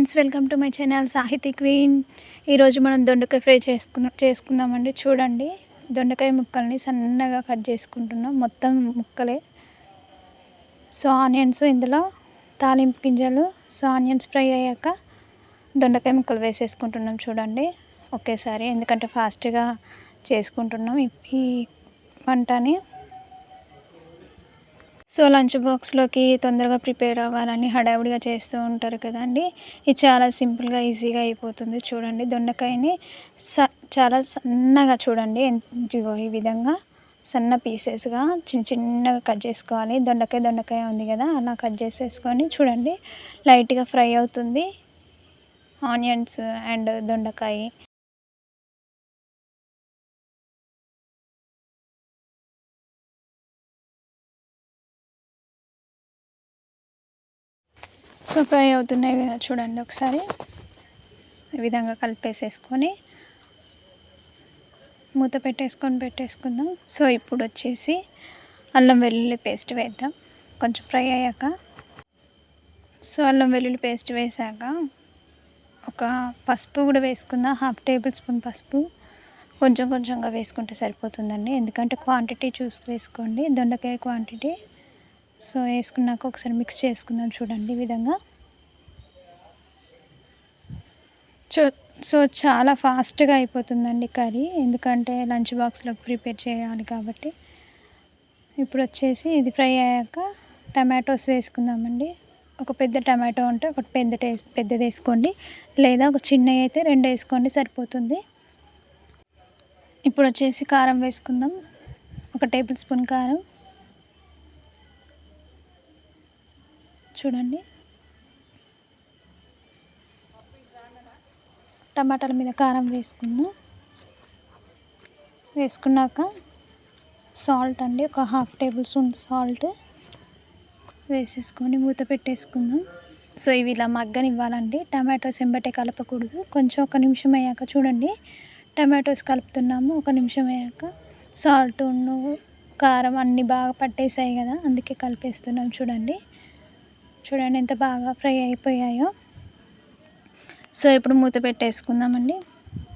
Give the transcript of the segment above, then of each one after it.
Friends, welcome to my channel సాహితీ queen. ఈరోజు మనం దొండకాయ ఫ్రై చేసుకుందామండి. చూడండి, దొండకాయ ముక్కల్ని సన్నగా కట్ చేసుకుంటున్నాం, మొత్తం ముక్కలే. సో ఆనియన్స్ ఇందులో తాలింపు గింజలు. సో ఆనియన్స్ ఫ్రై అయ్యాక దొండకాయ ముక్కలు వేసేసుకుంటున్నాం. చూడండి ఒకేసారి, ఎందుకంటే ఫాస్ట్గా చేసుకుంటున్నాం ఈ వంటని. సో లంచ్ బాక్స్లోకి తొందరగా ప్రిపేర్ అవ్వాలని హడావుడిగా చేస్తూ ఉంటారు కదండి. ఇది చాలా సింపుల్గా ఈజీగా అయిపోతుంది. చూడండి, దొండకాయని చాలా సన్నగా చూడండి, ఈ విధంగా సన్న పీసెస్గా చిన్నగా కట్ చేసుకోవాలి. దొండకాయ ఉంది కదా, అలా కట్ చేసేసుకొని చూడండి లైట్గా ఫ్రై అవుతుంది ఆనియన్స్ అండ్ దొండకాయ. సో ఫ్రై అవుతున్నాయి కదా, చూడండి ఒకసారి ఈ విధంగా కలిపేసేసుకొని మూత పెట్టేసుకుందాం. సో ఇప్పుడు వచ్చేసి అల్లం వెల్లుల్లి పేస్ట్ వేద్దాం కొంచెం ఫ్రై అయ్యాక. సో అల్లం వెల్లుల్లి పేస్ట్ వేసాక ఒక పసుపు కూడా వేసుకుందాం, 1/2 టేబుల్ స్పూన్ పసుపు. కొంచెంగా వేసుకుంటే సరిపోతుందండి, ఎందుకంటే క్వాంటిటీ చూసి వేసుకోండి, దొండకాయ క్వాంటిటీ. సో వేసుకున్నాక ఒకసారి మిక్స్ చేసుకుందాం. చూడండి ఈ విధంగా. సో చాలా ఫాస్ట్గా అయిపోతుందండి కర్రీ, ఎందుకంటే లంచ్ బాక్స్లోకి ప్రిపేర్ చేయాలి కాబట్టి. ఇప్పుడు వచ్చేసి ఇది ఫ్రై అయ్యాక టమాటోస్ వేసుకుందామండి. ఒక పెద్ద టమాటో ఉంటే ఒకటి పెద్దది వేసుకోండి, లేదా ఒక చిన్నవి అయితే 2 వేసుకోండి సరిపోతుంది. ఇప్పుడు వచ్చేసి కారం వేసుకుందాం, 1 టేబుల్ స్పూన్ కారం. చూడండి, టమాటాల మీద కారం వేసుకున్నాక సాల్ట్ అండి, ఒక 1/2 టేబుల్ స్పూన్ సాల్ట్ వేసేసుకొని మూత పెట్టేసుకుందాం. సో ఇవి ఇలా మగ్గనివ్వాలండి, టమాటోస్ ఎంబటే కలపకూడదు. కొంచెం 1 నిమిషం అయ్యాక చూడండి, టమాటోస్ కలుపుతున్నాము. 1 నిమిషం అయ్యాక సాల్ట్ కారం అన్నీ బాగా పట్టేసాయి కదా, అందుకే కలిపేస్తున్నాం. చూడండి ఎంత బాగా ఫ్రై అయిపోయాయో. సో ఇప్పుడు మూత పెట్టేసుకుందామండి.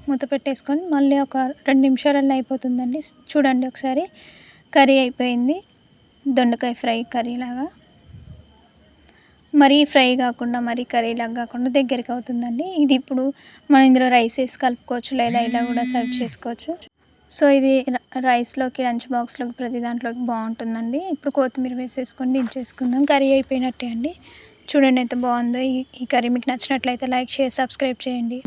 మూత పెట్టేసుకొని మళ్ళీ ఒక 2 నిమిషాలలో అయిపోతుందండి. చూడండి ఒకసారి, కర్రీ అయిపోయింది. దొండకాయ ఫ్రై కర్రీలాగా, మరీ ఫ్రై కాకుండా మరీ కర్రీలాగా కాకుండా దగ్గరికి అవుతుందండి. ఇది ఇప్పుడు మనం ఇందులో రైస్ వేసి కలుపుకోవచ్చు, లేదా ఇలా కూడా సర్వ్ చేసుకోవచ్చు. సో ఇది రైస్లోకి, లంచ్ బాక్స్లోకి, ప్రతి దాంట్లోకి బాగుంటుందండి. ఇప్పుడు కొత్తిమీర వేసేసుకొని దించేసుకుందాం. కర్రీ అయిపోయినట్టే అండి. చూడండి ఎంత బాగుందో. ఈ కర్రీ మీకు నచ్చినట్లయితే లైక్, షేర్, సబ్స్క్రైబ్ చేయండి.